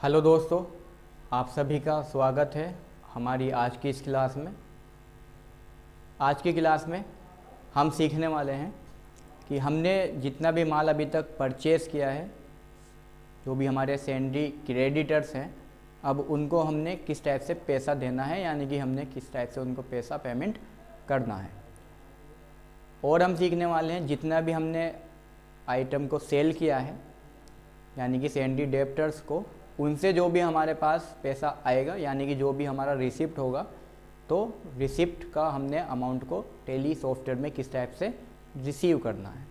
Hello दोस्तों, आप सभी का स्वागत है हमारी आज की इस क्लास में। आज की क्लास में हम सीखने वाले हैं कि हमने जितना भी माल अभी तक परचेज़ किया है, जो भी हमारे सैंडी क्रेडिटर्स हैं, अब उनको हमने किस टाइप से पैसा देना है, यानी कि हमने किस टाइप से उनको पैसा पेमेंट करना है। और हम सीखने वाले हैं जितना भी हमने आइटम को सेल किया है, यानी कि सैंडी डेप्टर्स को, उनसे जो भी हमारे पास पैसा आएगा, यानी कि जो भी हमारा रिसिप्ट होगा, तो रिसिप्ट का हमने अमाउंट को टैली सॉफ्टवेयर में किस टाइप से रिसीव करना है।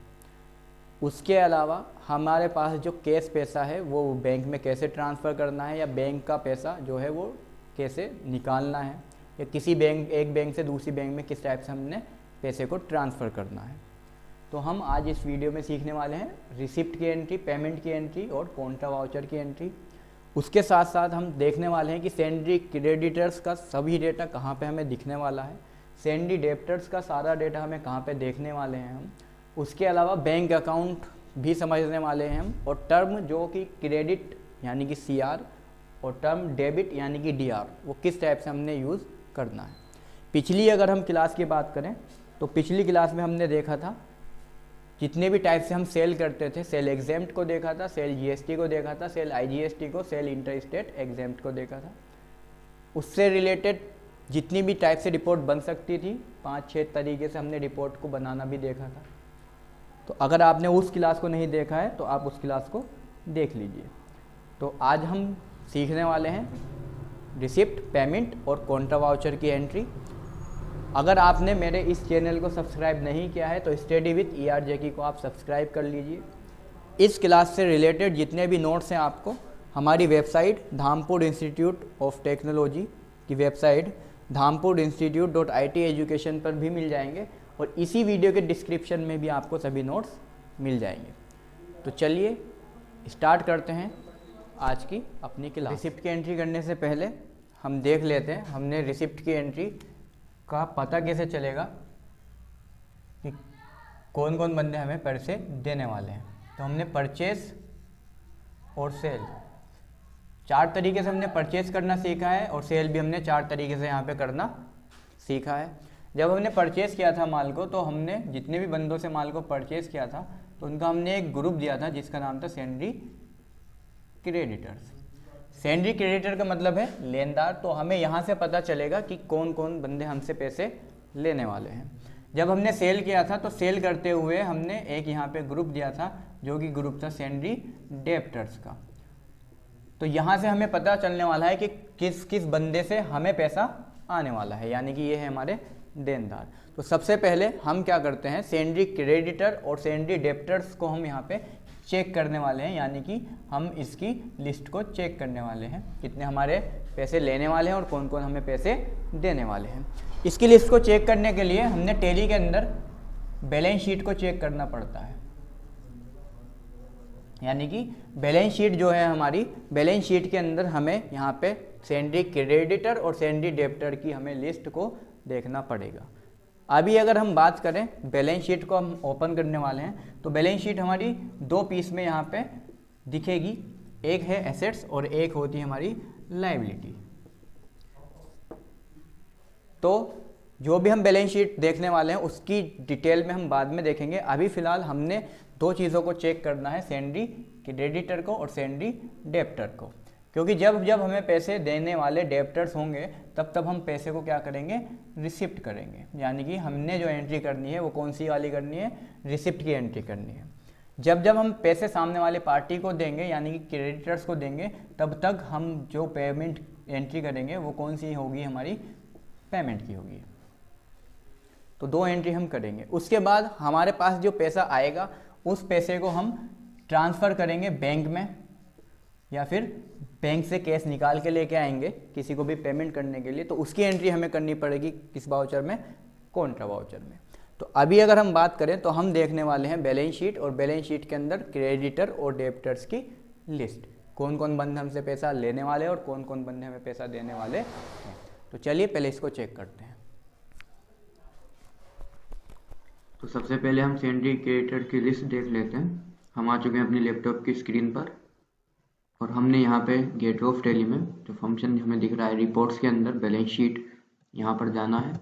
उसके अलावा हमारे पास जो कैश पैसा है वो बैंक में कैसे ट्रांसफ़र करना है, या बैंक का पैसा जो है वो कैसे निकालना है, या किसी एक बैंक से दूसरी बैंक में किस टाइप से हमने पैसे को ट्रांसफ़र करना है। तो हम आज इस वीडियो में सीखने वाले हैं रिसिप्ट की एंट्री, पेमेंट की एंट्री और कॉन्ट्रा वाउचर की एंट्री। उसके साथ साथ हम देखने वाले हैं कि सैंडी क्रेडिटर्स का सभी डेटा कहाँ पे हमें दिखने वाला है, सैंडी डेप्टर्स का सारा डेटा हमें कहाँ पे देखने वाले हैं हम। उसके अलावा बैंक अकाउंट भी समझने वाले हैं हम, और टर्म जो कि क्रेडिट यानी कि CR और टर्म डेबिट यानी कि DR, वो किस टाइप से हमने यूज़ करना है। पिछली अगर हम क्लास की बात करें तो पिछली क्लास में हमने देखा था जितने भी टाइप से हम सेल करते थे, सेल एग्जेम्प्ट को देखा था, सेल GST को देखा था, सेल IGST को, सेल इंटर स्टेट एग्जेम्प्ट को देखा था। उससे रिलेटेड जितनी भी टाइप से रिपोर्ट बन सकती थी, 5-6 तरीके से हमने रिपोर्ट को बनाना भी देखा था। तो अगर आपने उस क्लास को नहीं देखा है तो आप उस क्लास को देख लीजिए। तो आज हम सीखने वाले हैं रिसिप्ट, पेमेंट और कॉन्ट्रा वाउचर की एंट्री। अगर आपने मेरे इस चैनल को सब्सक्राइब नहीं किया है तो स्टडी विद ERJK को आप सब्सक्राइब कर लीजिए। इस क्लास से रिलेटेड जितने भी नोट्स हैं आपको हमारी website Dhampur institute of technology की वेबसाइट dhampur.institute.it एजुकेशन पर भी मिल जाएंगे, और इसी वीडियो के डिस्क्रिप्शन में भी आपको सभी नोट्स मिल जाएंगे। तो चलिए स्टार्ट करते हैं आज की अपनी क्लास। रिसिप्ट की एंट्री करने से पहले हम देख लेते हैं हमने रिसिप्ट की एंट्री का पता कैसे चलेगा कि कौन कौन बंदे हमें पैसे देने वाले हैं। तो हमने परचेस और सेल 4 तरीके से हमने परचेस करना सीखा है, और सेल भी हमने 4 तरीके से यहाँ पे करना सीखा है। जब हमने परचेस किया था माल को, तो हमने जितने भी बंदों से माल को परचेस किया था तो उनका हमने एक ग्रुप दिया था जिसका नाम था सैंडी क्रेडिटर्स। सैंडी क्रेडिटर का मतलब है लेनदार। तो हमें यहाँ से पता चलेगा कि कौन कौन बंदे हमसे पैसे लेने वाले हैं। जब हमने सेल किया था तो सेल करते हुए हमने एक यहाँ पे ग्रुप दिया था जो कि ग्रुप था सैंडी डेप्टर्स का। तो यहाँ से हमें पता चलने वाला है कि किस किस बंदे से हमें पैसा आने वाला है, यानी कि ये है हमारे देनदार। तो सबसे पहले हम क्या करते हैं, सैंडी क्रेडिटर और सैंडी डेप्टर्स को हम यहाँ पे चेक करने वाले हैं, यानी कि हम इसकी लिस्ट को चेक करने वाले हैं कितने हमारे पैसे लेने वाले हैं और कौन कौन हमें पैसे देने वाले हैं। इसकी लिस्ट को चेक करने के लिए हमने टैली के अंदर बैलेंस शीट को चेक करना पड़ता है, यानी कि बैलेंस शीट जो है हमारी, बैलेंस शीट के अंदर हमें यहाँ पे सैंडी क्रेडिटर और सैंडी डेप्टर की हमें लिस्ट को देखना पड़ेगा। अभी अगर हम बात करें बैलेंस शीट को हम ओपन करने वाले हैं, तो बैलेंस शीट हमारी 2 पीस में यहाँ पे दिखेगी, एक है एसेट्स और एक होती है हमारी लायबिलिटी। तो जो भी हम बैलेंस शीट देखने वाले हैं उसकी डिटेल में हम बाद में देखेंगे। अभी फ़िलहाल हमने 2 चीज़ों को चेक करना है, सैंडी क्रेडिटर को और सैंडी डेप्टर को, क्योंकि जब जब हमें पैसे देने वाले डेप्टर्स होंगे तब हम पैसे को क्या करेंगे, रिसिप्ट करेंगे। यानी कि हमने जो एंट्री करनी है वो कौन सी वाली करनी है, रिसिप्ट की एंट्री करनी है। जब जब हम पैसे सामने वाले पार्टी को देंगे, यानी कि क्रेडिटर्स को देंगे, तब तक हम जो पेमेंट एंट्री करेंगे वो कौन सी होगी, हमारी पेमेंट की होगी। तो 2 एंट्री हम करेंगे। उसके बाद हमारे पास जो पैसा आएगा उस पैसे को हम ट्रांसफ़र करेंगे बैंक में, या फिर बैंक से कैश निकाल के लेके आएंगे किसी को भी पेमेंट करने के लिए। तो उसकी एंट्री हमें करनी पड़ेगी किस वाउचर में, कॉन्ट्रा वाउचर में। तो अभी अगर हम बात करें तो हम देखने वाले हैं बैलेंस शीट, और बैलेंस शीट के अंदर क्रेडिटर और डेप्टर्स की लिस्ट, कौन कौन बंदे हमसे पैसा लेने वाले और कौन कौन बंदे हमें पैसा देने वाले हैं। तो चलिए पहले इसको चेक करते हैं। तो सबसे पहले हम सैंडी क्रेडिटर की लिस्ट देख लेते हैं। हम आ चुके हैं अपनी लैपटॉप की स्क्रीन पर, और हमने यहाँ पे गेटवे ऑफ टैली में जो फंक्शन हमें दिख रहा है रिपोर्ट्स के अंदर बैलेंस शीट, यहाँ पर जाना है।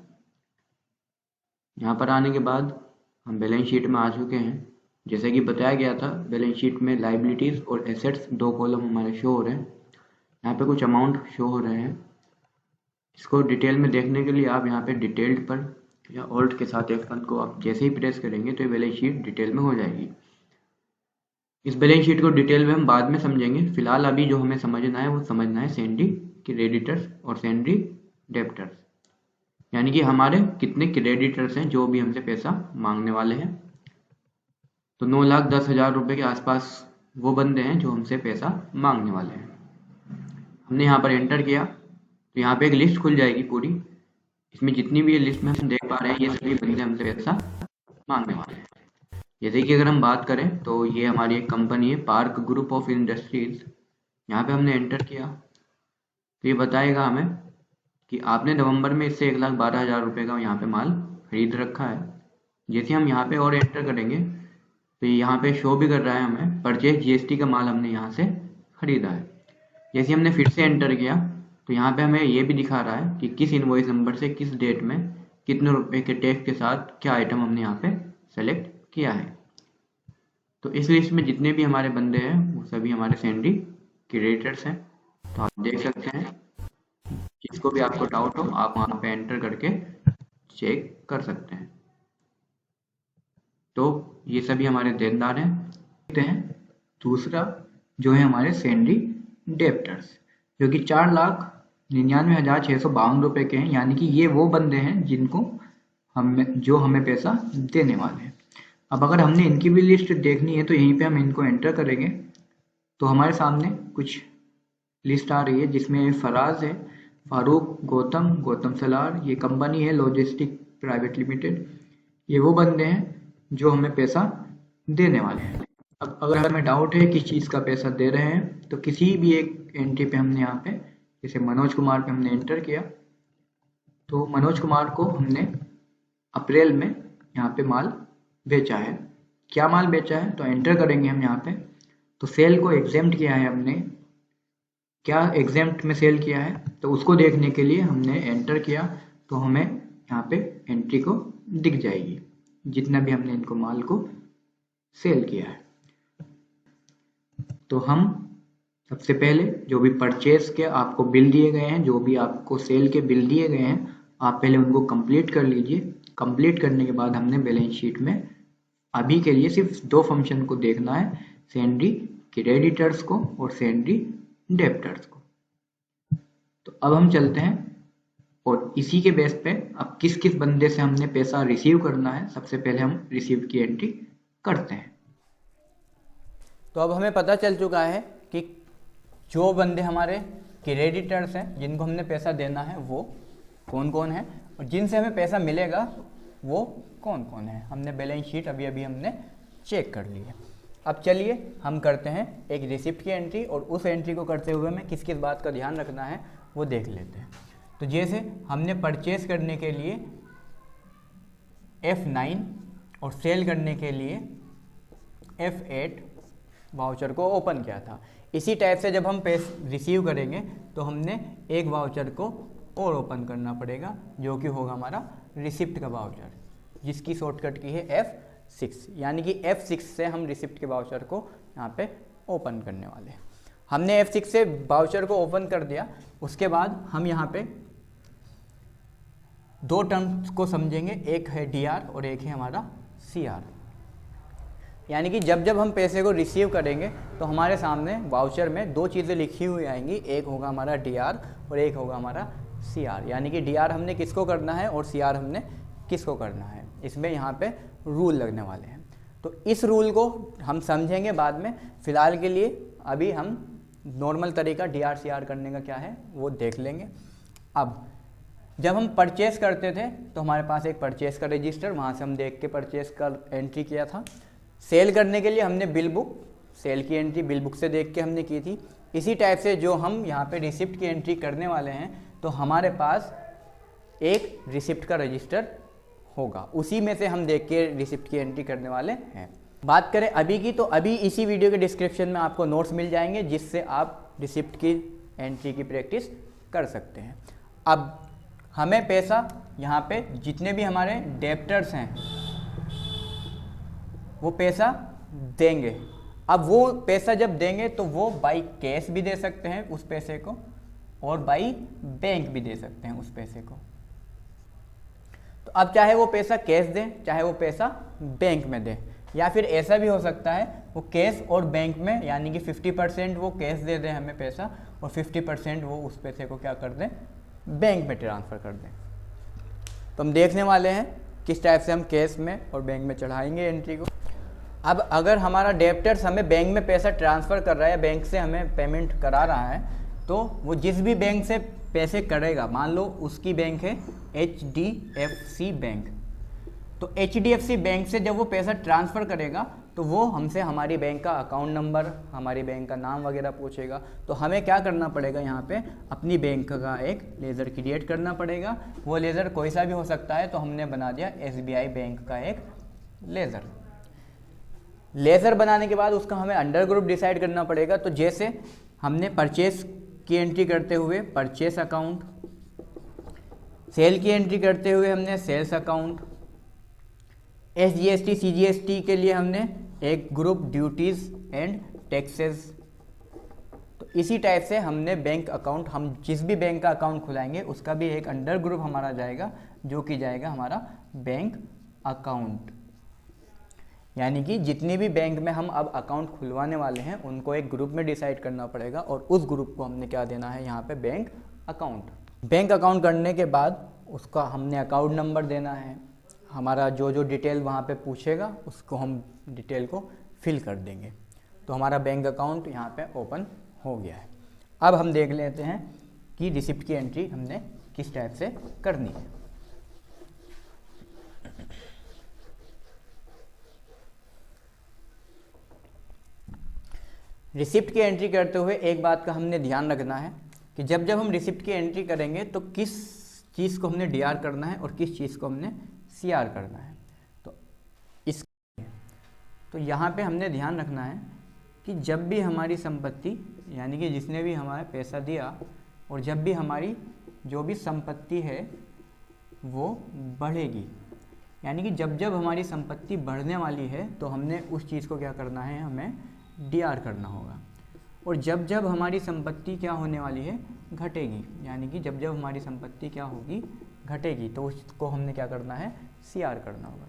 यहाँ पर आने के बाद हम बैलेंस शीट में आ चुके हैं। जैसे कि बताया गया था, बैलेंस शीट में लाइबिलिटीज़ और एसेट्स दो कॉलम हमारे शो हो रहे हैं। यहाँ पे कुछ अमाउंट शो हो रहे हैं। इसको डिटेल में देखने के लिए आप यहाँ पे डिटेल्ड पर या ऑल्ट के साथ F1 को आप जैसे ही प्रेस करेंगे तो ये बैलेंस शीट डिटेल में हो जाएगी। इस बैलेंस शीट को डिटेल में हम बाद में समझेंगे। फिलहाल अभी जो हमें समझना है वो समझना है सैंडी क्रेडिटर्स और सैंडी डेब्टर्स, यानी कि हमारे कितने क्रेडिटर्स हैं जो भी हमसे पैसा मांगने वाले हैं। तो 9,10,000 रुपये के आसपास वो बंदे हैं जो हमसे पैसा मांगने वाले हैं। हमने यहाँ पर एंटर किया तो यहाँ पे एक लिस्ट खुल जाएगी पूरी। इसमें जितनी भी ये लिस्ट में हम देख पा रहे हैं ये सभी बंदे हमसे पैसा मांगने वाले हैं। जैसे कि अगर हम बात करें तो ये हमारी एक कंपनी है पार्क ग्रुप ऑफ इंडस्ट्रीज। यहाँ पे हमने एंटर किया तो ये बताएगा हमें कि आपने नवंबर में इससे 1,12,000 रुपये का यहाँ पे माल खरीद रखा है। जैसे हम यहाँ पे और एंटर करेंगे तो यहाँ पे शो भी कर रहा है हमें परचेज GST का माल हमने यहाँ से खरीदा है। जैसे हमने फिर से एंटर किया तो यहाँ पे हमें ये भी दिखा रहा है कि किस इनवॉइस नंबर से किस डेट में कितने रुपए के टैक्स के साथ क्या आइटम हमने यहाँ पे सेलेक्ट किया है। तो इस लिस्ट में जितने भी हमारे बंदे हैं वो सभी हमारे सैंडी क्रेडिटर्स हैं। तो आप देख सकते हैं, जिसको भी आपको डाउट हो आप वहाँ पे एंटर करके चेक कर सकते हैं। तो ये सभी हमारे देनदार हैं। दूसरा जो है हमारे सैंडी डेब्टर्स, जो कि 4,99,652 रुपये के हैं, यानी कि ये वो बंदे हैं जिनको हमें पैसा देने वाले हैं। अब अगर हमने इनकी भी लिस्ट देखनी है तो यहीं पे हम इनको एंटर करेंगे तो हमारे सामने कुछ लिस्ट आ रही है जिसमें फराज है, फारूक, गौतम सलार, ये कंपनी है लॉजिस्टिक प्राइवेट लिमिटेड। ये वो बंदे हैं जो हमें पैसा देने वाले हैं। अब अगर हमें डाउट है किस चीज़ का पैसा दे रहे हैं तो किसी भी एक एंट्री पे हमने यहाँ पे जैसे मनोज कुमार पे हमने एंटर किया तो मनोज कुमार को हमने अप्रैल में यहाँ पे माल बेचा है। क्या माल बेचा है तो एंटर करेंगे हम यहाँ पे तो सेल को एग्जेम्प्ट किया है हमने। क्या एग्जेम्प्ट में सेल किया है तो उसको देखने के लिए हमने एंटर किया तो हमें यहाँ पे एंट्री को दिख जाएगी जितना भी हमने इनको माल को सेल किया है। तो हम सबसे पहले जो भी परचेज के आपको बिल दिए गए हैं, जो भी आपको सेल के बिल दिए गए हैं, आप पहले उनको कंप्लीट कर लीजिए। कंप्लीट करने के बाद हमने बैलेंस शीट में अभी के लिए सिर्फ दो फंक्शन को देखना है, सैंडी क्रेडिटर्स को और सैंडी डेब्टर्स को। तो अब हम चलते हैं और इसी के बेस पे अब किस किस बंदे से हमने पैसा रिसीव करना है, सबसे पहले हम रिसीव की एंट्री करते हैं। तो अब हमें पता चल चुका है कि जो बंदे हमारे क्रेडिटर्स हैं जिनको हमने पैसा देना है वो कौन कौन है और जिनसे हमें पैसा मिलेगा वो कौन कौन है। हमने बैलेंस शीट अभी हमने चेक कर ली है। अब चलिए हम करते हैं एक रिसिप्ट की एंट्री और उस एंट्री को करते हुए हमें किस किस बात का ध्यान रखना है वो देख लेते हैं। तो जैसे हमने परचेज करने के लिए F9 और सेल करने के लिए F8 वाउचर को ओपन किया था, इसी टाइप से जब हम पैसे रिसीव करेंगे तो हमने एक वाउचर को और ओपन करना पड़ेगा जो कि होगा हमारा रिसिप्ट का वाउचर, जिसकी शॉर्टकट की है F6, यानी कि F6 से हम रिसिप्ट के वाउचर को यहाँ पे ओपन करने वाले हैं। हमने F6 से वाउचर को ओपन कर दिया। उसके बाद हम यहाँ पे दो टर्म्स को समझेंगे, एक है DR और एक है हमारा CR। यानी कि जब जब हम पैसे को रिसीव करेंगे तो हमारे सामने वाउचर में दो चीज़ें लिखी हुई आएंगी, एक होगा हमारा DR और एक होगा हमारा CR। यानी कि DR हमने किसको करना है और CR हमने किसको करना है, इसमें यहाँ पे रूल लगने वाले हैं। तो इस रूल को हम समझेंगे बाद में। फ़िलहाल के लिए अभी हम नॉर्मल तरीका DR CR करने का क्या है वो देख लेंगे। अब जब हम परचेस करते थे तो हमारे पास एक परचेस का रजिस्टर, वहाँ से हम देख के परचेस का एंट्री किया था। सेल करने के लिए हमने बिल बुक, सेल की एंट्री बिल बुक से देख के हमने की थी। इसी टाइप से जो हम यहाँ पे रिसिप्ट की एंट्री करने वाले हैं तो हमारे पास एक रिसिप्ट का रजिस्टर होगा, उसी में से हम देख के रिसिप्ट की एंट्री करने वाले हैं। बात करें अभी की, तो अभी इसी वीडियो के डिस्क्रिप्शन में आपको नोट्स मिल जाएंगे जिससे आप रिसिप्ट की एंट्री की प्रैक्टिस कर सकते हैं। अब हमें पैसा यहाँ पे जितने भी हमारे डेप्टर्स हैं वो पैसा देंगे। अब वो पैसा जब देंगे तो वो बाई कैश भी दे सकते हैं उस पैसे को, और बाई बैंक भी दे सकते हैं उस पैसे को। तो अब चाहे वो पैसा कैश दें, चाहे वो पैसा बैंक में दें, या फिर ऐसा भी हो सकता है वो कैश और बैंक में, यानी कि 50% वो कैश दे दें हमें पैसा, और 50% वो उस पैसे को क्या कर दें, बैंक में ट्रांसफ़र कर दें। तो हम देखने वाले हैं किस टाइप से हम कैश में और बैंक में चढ़ाएंगे एंट्री को। अब अगर हमारा डेप्टर्स हमें बैंक में पैसा ट्रांसफ़र कर रहा है या बैंक से हमें पेमेंट करा रहा है, तो वो जिस भी बैंक से पैसे करेगा, मान लो उसकी बैंक है HDFC बैंक, तो HDFC बैंक से जब वो पैसा ट्रांसफ़र करेगा तो वो हमसे हमारी बैंक का अकाउंट नंबर, हमारी बैंक का नाम वगैरह पूछेगा। तो हमें क्या करना पड़ेगा, यहाँ पे अपनी बैंक का एक लेज़र क्रिएट करना पड़ेगा। वो लेज़र कोई सा भी हो सकता है, तो हमने बना दिया SBI बैंक का एक लेज़र। लेज़र बनाने के बाद उसका हमें अंडर ग्रुप डिसाइड करना पड़ेगा। तो जैसे हमने परचेस की एंट्री करते हुए परचेस अकाउंट, सेल की एंट्री करते हुए हमने सेल्स अकाउंट, SGST CGST के लिए हमने एक ग्रुप ड्यूटीज़ एंड टैक्सेस। तो इसी टाइप से हमने बैंक अकाउंट, हम जिस भी बैंक का अकाउंट खुलाएंगे उसका भी एक अंडर ग्रुप हमारा जाएगा, जो कि जाएगा हमारा बैंक अकाउंट। यानी कि जितनी भी बैंक में हम अब अकाउंट खुलवाने वाले हैं उनको एक ग्रुप में डिसाइड करना पड़ेगा, और उस ग्रुप को हमने क्या देना है यहाँ पे, बैंक अकाउंट। बैंक अकाउंट करने के बाद उसका हमने अकाउंट नंबर देना है, हमारा जो जो डिटेल वहाँ पे पूछेगा उसको हम डिटेल को फिल कर देंगे। तो हमारा बैंक अकाउंट यहाँ पे ओपन हो गया है। अब हम देख लेते हैं कि रिसिप्ट की एंट्री हमने किस टाइप से करनी है। रिसिप्ट की एंट्री करते हुए एक बात का हमने ध्यान रखना है कि जब जब हम रिसिप्ट की एंट्री करेंगे तो किस चीज़ को हमने DR करना है और किस चीज़ को हमने CR करना है। तो यहाँ पे हमने ध्यान रखना है कि जब भी हमारी संपत्ति, यानी कि जिसने भी हमारा पैसा दिया, और जब भी हमारी जो भी संपत्ति है वो बढ़ेगी, यानी कि जब जब हमारी संपत्ति बढ़ने वाली है तो हमने उस चीज़ को क्या करना है, हमें DR करना होगा। और जब जब हमारी संपत्ति क्या होने वाली है, घटेगी, यानी कि जब जब हमारी संपत्ति क्या होगी, घटेगी, तो उसको हमने क्या करना है, CR करना होगा।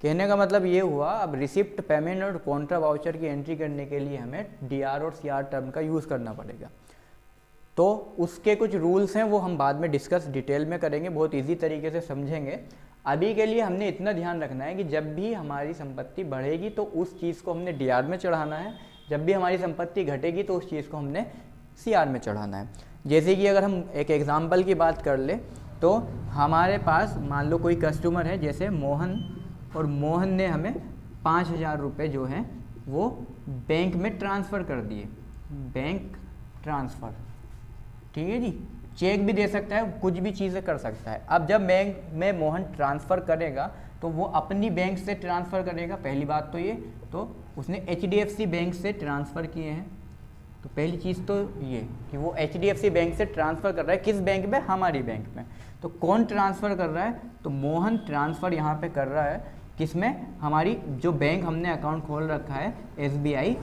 कहने का मतलब ये हुआ, अब रिसिप्ट, पेमेंट और कॉन्ट्रा वाउचर की एंट्री करने के लिए हमें DR और CR टर्म का यूज़ करना पड़ेगा। तो उसके कुछ रूल्स हैं, वो हम बाद में डिस्कस डिटेल में करेंगे, बहुत ईजी तरीके से समझेंगे। अभी के लिए हमने इतना ध्यान रखना है कि जब भी हमारी संपत्ति बढ़ेगी तो उस चीज़ को हमने DR में चढ़ाना है, जब भी हमारी संपत्ति घटेगी तो उस चीज़ को हमने CR में चढ़ाना है। जैसे कि अगर हम एक एग्जाम्पल की बात कर ले, तो हमारे पास मान लो कोई कस्टमर है जैसे मोहन, और मोहन ने हमें 5,000 रुपये जो हैं वो बैंक में ट्रांसफ़र कर दिए, बैंक ट्रांसफ़र, ठीक है जी। चेक भी दे सकता है, कुछ भी चीज़ें कर सकता है। अब जब बैंक में मोहन ट्रांसफ़र करेगा तो वो अपनी बैंक से ट्रांसफ़र करेगा, पहली बात तो ये, तो उसने HDFC बैंक से ट्रांसफ़र किए हैं। तो पहली चीज़ तो ये कि वो HDFC बैंक से ट्रांसफ़र कर रहा है, किस बैंक में, हमारी बैंक में। तो कौन ट्रांसफ़र कर रहा है, तो मोहन ट्रांसफ़र यहाँ पे कर रहा है, किसमें, हमारी जो बैंक हमने अकाउंट खोल रखा है SBI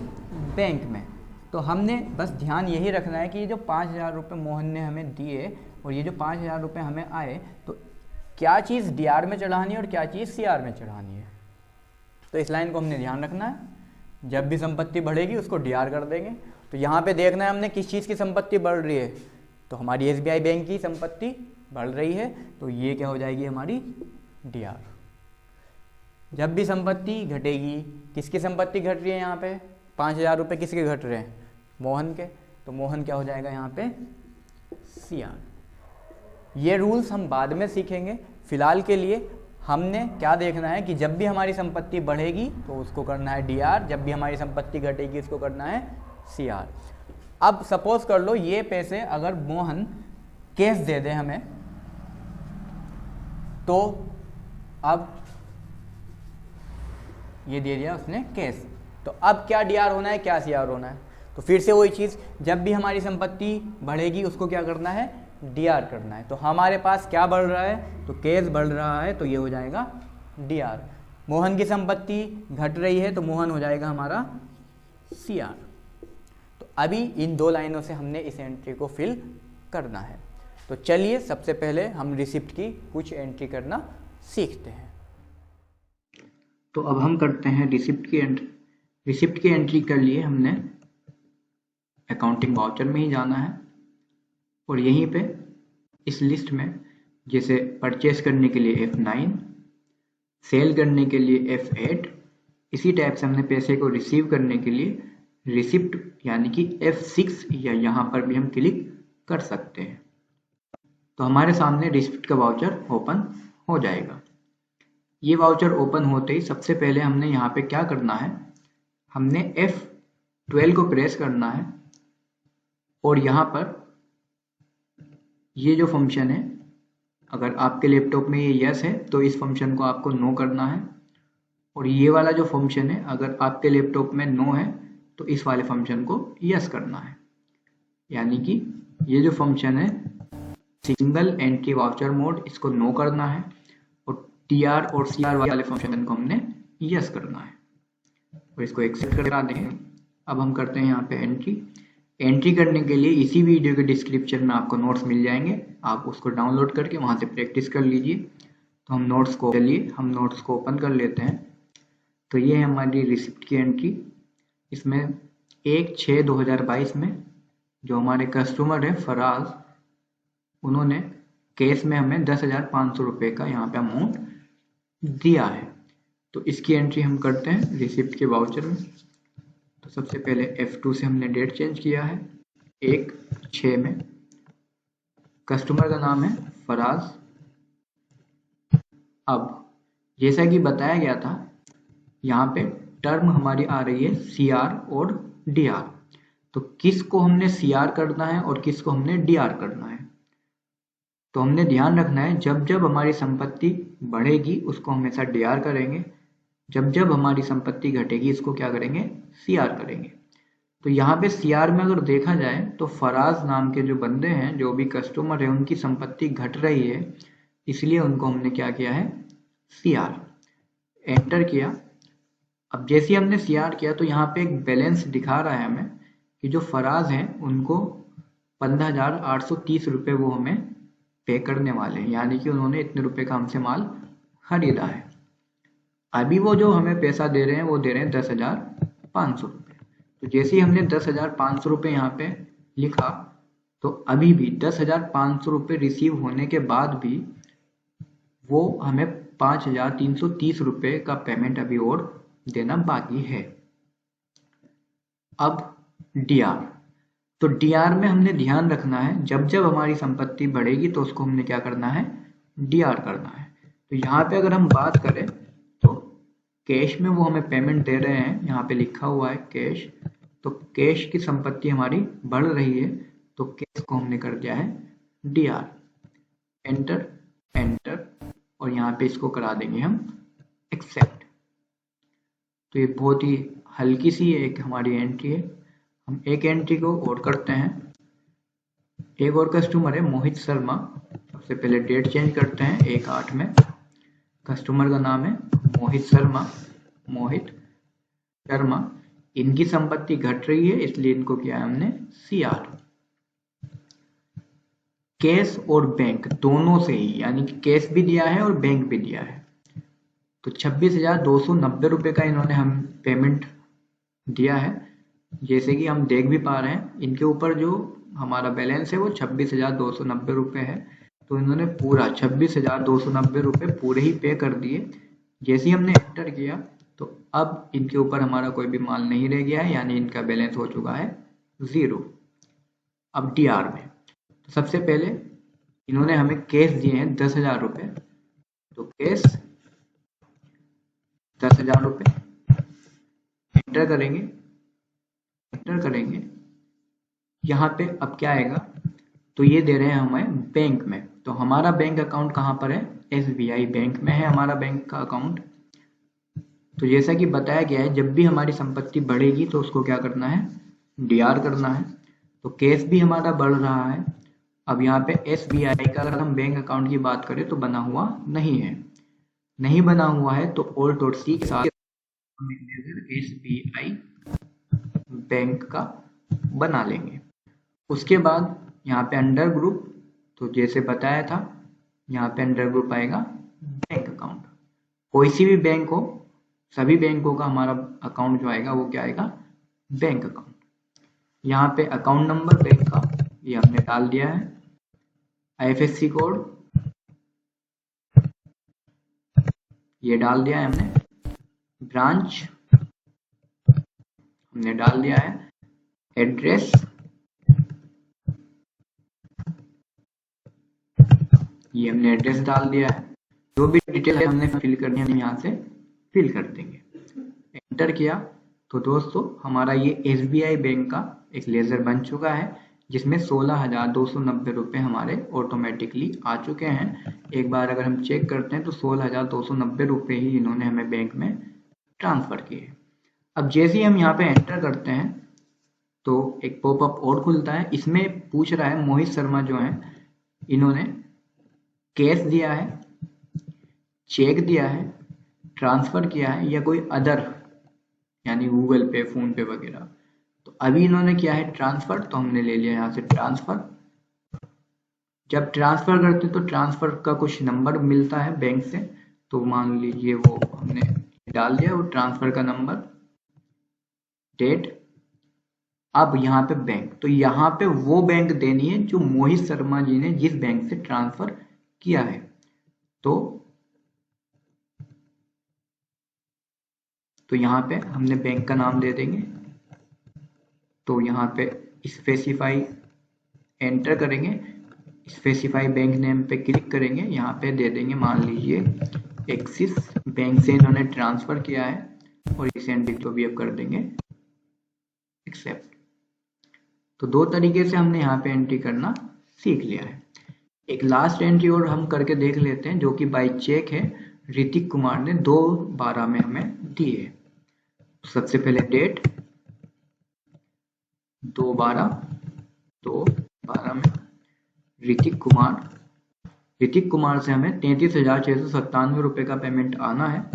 बैंक में। तो हमने बस ध्यान यही रखना है कि ये जो 5,000 रुपये मोहन ने हमें दिए और ये जो 5,000 रुपये हमें आए, तो क्या चीज़ DR में चढ़ानी है और क्या चीज़ CR में चढ़ानी है। तो इस लाइन को हमने ध्यान रखना है। जब भी संपत्ति बढ़ेगी उसको DR कर देंगे। तो यहाँ पे देखना है हमने किस चीज़ की संपत्ति बढ़ रही है, तो हमारी SBI बैंक की संपत्ति बढ़ रही है, तो ये क्या हो जाएगी, हमारी DR। जब भी संपत्ति घटेगी, किसकी संपत्ति घट रही है, यहाँ पे 5,000 रुपये किसके घट रहे हैं, मोहन के, तो मोहन क्या हो जाएगा यहाँ पे, CR। ये रूल्स हम बाद में सीखेंगे। फिलहाल के लिए हमने क्या देखना है कि जब भी हमारी संपत्ति बढ़ेगी तो उसको करना है DR, जब भी हमारी संपत्ति घटेगी उसको करना है CR। अब सपोज कर लो ये पैसे अगर मोहन कैश दे दे हमें, तो अब ये दे दिया उसने कैश। तो अब क्या डीआर होना है, क्या सीआर होना है? तो फिर से वही चीज़, जब भी हमारी संपत्ति बढ़ेगी उसको क्या करना है, डीआर करना है। तो हमारे पास क्या बढ़ रहा है, तो कैश बढ़ रहा है, तो ये हो जाएगा डीआर। मोहन की संपत्ति घट रही है तो मोहन हो जाएगा हमारा सीआर। तो अभी इन दो लाइनों से हमने इस एंट्री को फिल करना है। तो चलिए सबसे पहले हम रिसिप्ट की कुछ एंट्री करना सीखते हैं। तो अब हम करते हैं रिसिप्ट की एंट्री। रिसिप्ट की एंट्री के लिए हमने अकाउंटिंग वाउचर में ही जाना है और यहीं पे इस लिस्ट में जैसे परचेस करने के लिए F9, सेल करने के लिए F8, इसी टाइप से हमने पैसे को रिसीव करने के लिए रिसिप्ट यानी कि F6 या यहाँ पर भी हम क्लिक कर सकते हैं। तो हमारे सामने रिसिप्ट का वाउचर ओपन हो जाएगा। ये वाउचर ओपन होते ही सबसे पहले हमने यहाँ पे क्या करना है, हमने F12 को प्रेस करना है और यहाँ पर ये जो फंक्शन है, अगर आपके लैपटॉप में ये यस है तो इस फंक्शन को आपको नो करना है, और ये वाला जो फंक्शन है अगर आपके लैपटॉप में नो है तो इस वाले फंक्शन को यस करना है। यानी कि ये जो फंक्शन है सिंगल एंट्री वाउचर मोड, इसको नो करना है, और टीआर और सीआर वाले फंक्शन को हमने यस करना है और इसको एक्सेप्ट करा देंगे। अब हम करते हैं यहाँ पे एंट्री। एंट्री करने के लिए इसी वीडियो के डिस्क्रिप्शन में आपको नोट्स मिल जाएंगे, आप उसको डाउनलोड करके वहाँ से प्रैक्टिस कर लीजिए। तो हम नोट्स को ओपन कर लेते हैं। तो ये है हमारी रिसिप्ट की एंट्री। इसमें 1/6/2022 में जो हमारे कस्टमर है फराज, उन्होंने कैश में हमें 10,500 रुपये का यहाँ पे अमाउंट दिया है। तो इसकी एंट्री हम करते हैं रिसिप्ट के वाउचर में। तो सबसे पहले F2 से हमने डेट चेंज किया है 1/6 में। कस्टमर का नाम है फराज। अब जैसा कि बताया गया था, यहाँ पे टर्म हमारी आ रही है CR और DR। तो किसको हमने CR करना है और किसको हमने DR करना है, तो हमने ध्यान रखना है जब जब हमारी संपत्ति बढ़ेगी उसको हमेशा DR करेंगे, जब जब हमारी संपत्ति घटेगी इसको क्या करेंगे, CR करेंगे। तो यहाँ पे CR में अगर देखा जाए तो फराज नाम के जो बंदे हैं, जो भी कस्टमर है, उनकी संपत्ति घट रही है, इसलिए उनको हमने क्या किया है, CR एंटर किया। अब जैसे ही हमने CR किया तो यहाँ पे एक बैलेंस दिखा रहा है हमें कि जो फराज हैं उनको 15,830 रुपये वो हमें पे करने वाले हैं, यानी कि उन्होंने इतने रुपए का हमसे माल खरीदा है। अभी वो जो हमें पैसा दे रहे हैं वो दे रहे हैं 10,500 रुपये। तो जैसे ही हमने 10,500 रुपये यहाँ पे लिखा तो अभी भी 10,500 रुपये रिसीव होने के बाद भी वो हमें 5,330 रुपये का पेमेंट अभी और देना बाकी है। अब DR, तो DR में हमने ध्यान रखना है जब जब हमारी संपत्ति बढ़ेगी तो उसको हमने क्या करना है, DR करना है। तो यहाँ पे अगर हम बात करें तो कैश में वो हमें पेमेंट दे रहे हैं, यहाँ पे लिखा हुआ है कैश। तो कैश की संपत्ति हमारी बढ़ रही है तो कैश को हमने कर दिया है DR। एंटर एंटर, और यहाँ पे इसको करा देंगे हम एक्सेप्ट। तो ये बहुत ही हल्की सी एक हमारी एंट्री है। हम एक एंट्री को और करते हैं। एक और कस्टमर है मोहित शर्मा। सबसे पहले डेट चेंज करते हैं 1/8 में। कस्टमर का नाम है मोहित शर्मा। इनकी संपत्ति घट रही है इसलिए इनको किया है हमने CR। कैश और बैंक दोनों से ही, यानी कि कैश भी दिया है और बैंक भी दिया है। तो 26,290 रुपये का इन्होंने हम पेमेंट दिया है। जैसे कि हम देख भी पा रहे हैं इनके ऊपर जो हमारा बैलेंस है वो 26,290 रुपये है। तो इन्होंने पूरा 26,290 रुपये पूरे ही पे कर दिए। जैसे ही हमने एंटर किया तो अब इनके ऊपर हमारा कोई भी माल नहीं रह गया है, यानी इनका बैलेंस हो चुका है 0। अब DR में तो सबसे पहले इन्होंने हमें कैश दिए हैं 10,000 रुपये। तो कैश 10,000 रुपये एंटर करेंगे। यहाँ पे अब क्या आएगा, तो ये दे रहे हैं हमें बैंक में। तो हमारा बैंक अकाउंट कहाँ पर है, SBI बैंक में है हमारा बैंक का अकाउंट। तो जैसा कि बताया गया है, जब भी हमारी संपत्ति बढ़ेगी तो उसको क्या करना है, डीआर करना है। तो कैश भी हमारा बढ़ रहा है। अब यहाँ पे एसबीआई का अगर हम बैंक अकाउंट की बात करें तो बना हुआ नहीं है, नहीं बना हुआ है, तो ऑल्ट और सी के साथ एसबीआई बैंक का बना लेंगे। उसके बाद यहाँ पे अंडर ग्रुप, तो जैसे बताया था यहाँ पे अंडर ग्रुप आएगा बैंक अकाउंट। कोई सी भी बैंक हो, सभी बैंकों का हमारा अकाउंट जो आएगा वो क्या आएगा, बैंक अकाउंट। यहाँ पे अकाउंट नंबर बैंक का ये हमने डाल दिया है, आईएफएससी कोड ये डाल दिया है हमने, ब्रांच हमने डाल दिया है, एड्रेस ये हमने एड्रेस डाल दिया है। जो भी डिटेल है हमने फिल करनी है हम यहाँ से फिल कर देंगे। एंटर किया तो दोस्तों हमारा ये एसबीआई बैंक का एक लेजर बन चुका है, जिसमें 16,290 रुपये हमारे ऑटोमेटिकली आ चुके हैं। एक बार अगर हम चेक करते हैं तो 16,290 रुपये ही इन्होंने हमें बैंक में ट्रांसफर किए। अब जैसे ही हम यहाँ पे एंटर करते हैं तो एक पॉपअप और खुलता है। इसमें पूछ रहा है मोहित शर्मा जो है इन्होंने कैश दिया है, चेक दिया है, ट्रांसफर किया है या कोई अदर यानी गूगल पे, फोन पे वगैरह। तो अभी इन्होंने किया है ट्रांसफर, तो हमने ले लिया यहाँ से ट्रांसफर। जब ट्रांसफर करते तो ट्रांसफर का कुछ नंबर मिलता है बैंक से, तो मान लीजिए वो हमने डाल दिया वो ट्रांसफर का नंबर, डेट। अब यहाँ पे बैंक, तो यहाँ पे वो बैंक देनी है जो मोहित शर्मा जी ने जिस बैंक से ट्रांसफर किया है। तो यहाँ पे हमने बैंक का नाम दे देंगे। तो यहाँ पे स्पेसिफाई एंटर करेंगे, स्पेसिफाई बैंक नेम पे क्लिक करेंगे, यहाँ पे दे देंगे मान लीजिए एक्सिस बैंक से इन्होंने ट्रांसफर किया है और रिसेंटली तो भी अब कर देंगे एक्सेप्ट। तो दो तरीके से हमने यहाँ पे एंट्री करना सीख लिया है। एक लास्ट एंट्री और हम करके देख लेते हैं, जो कि बाय चेक है, ऋतिक कुमार ने 2/12 में हमें दी है। सबसे पहले डेट 2/12 में ऋतिक कुमार से हमें 33,697 रुपये का पेमेंट आना है,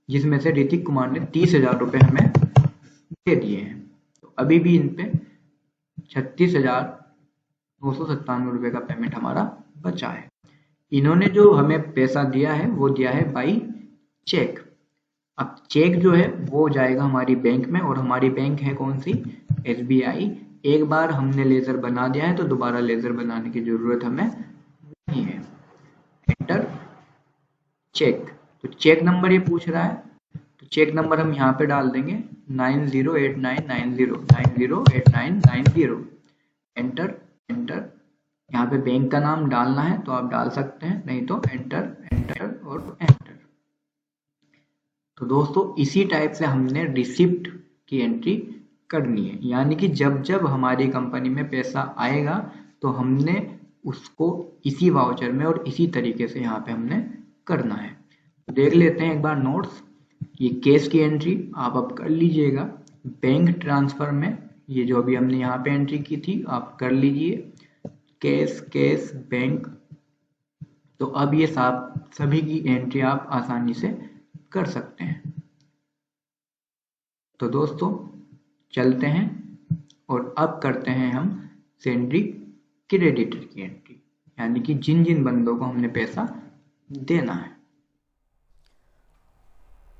जिसमें से ऋतिक कुमार ने 30,000 रुपये हमें दे दिए हैं। तो अभी भी इन पे 36,997 रुपये का पेमेंट हमारा बचा है। इन्होंने जो हमें पैसा दिया है वो दिया है बाई चेक। अब चेक जो है वो जाएगा हमारी बैंक में, और हमारी बैंक है कौन सी, एसबीआई। एक बार हमने लेजर बना दिया है तो दोबारा लेजर बनाने की जरूरत हमें नहीं है। एंटर चेक, तो चेक नंबर ये पूछ रहा है, तो चेक नंबर हम यहाँ पे डाल देंगे 908990 एंटर। यहाँ पे बैंक का नाम डालना है तो आप डाल सकते हैं, नहीं तो एंटर और एंटर। तो दोस्तों इसी टाइप से हमने रिसिप्ट की एंट्री करनी है, यानी कि जब जब हमारी कंपनी में पैसा आएगा तो हमने उसको इसी वाउचर में और इसी तरीके से यहाँ पे हमने करना है। तो देख लेते हैं एक बार नोट्स। ये केस की एंट्री आप अब कर लीजिएगा। बैंक ट्रांसफर में ये जो अभी हमने यहाँ पे एंट्री की थी आप कर लीजिए, केस बैंक। तो अब ये सभी की एंट्री आप आसानी से कर सकते हैं। तो दोस्तों चलते हैं और अब करते हैं हम सैलरी क्रेडिटर की एंट्री, यानी कि जिन जिन बंदों को हमने पैसा देना है।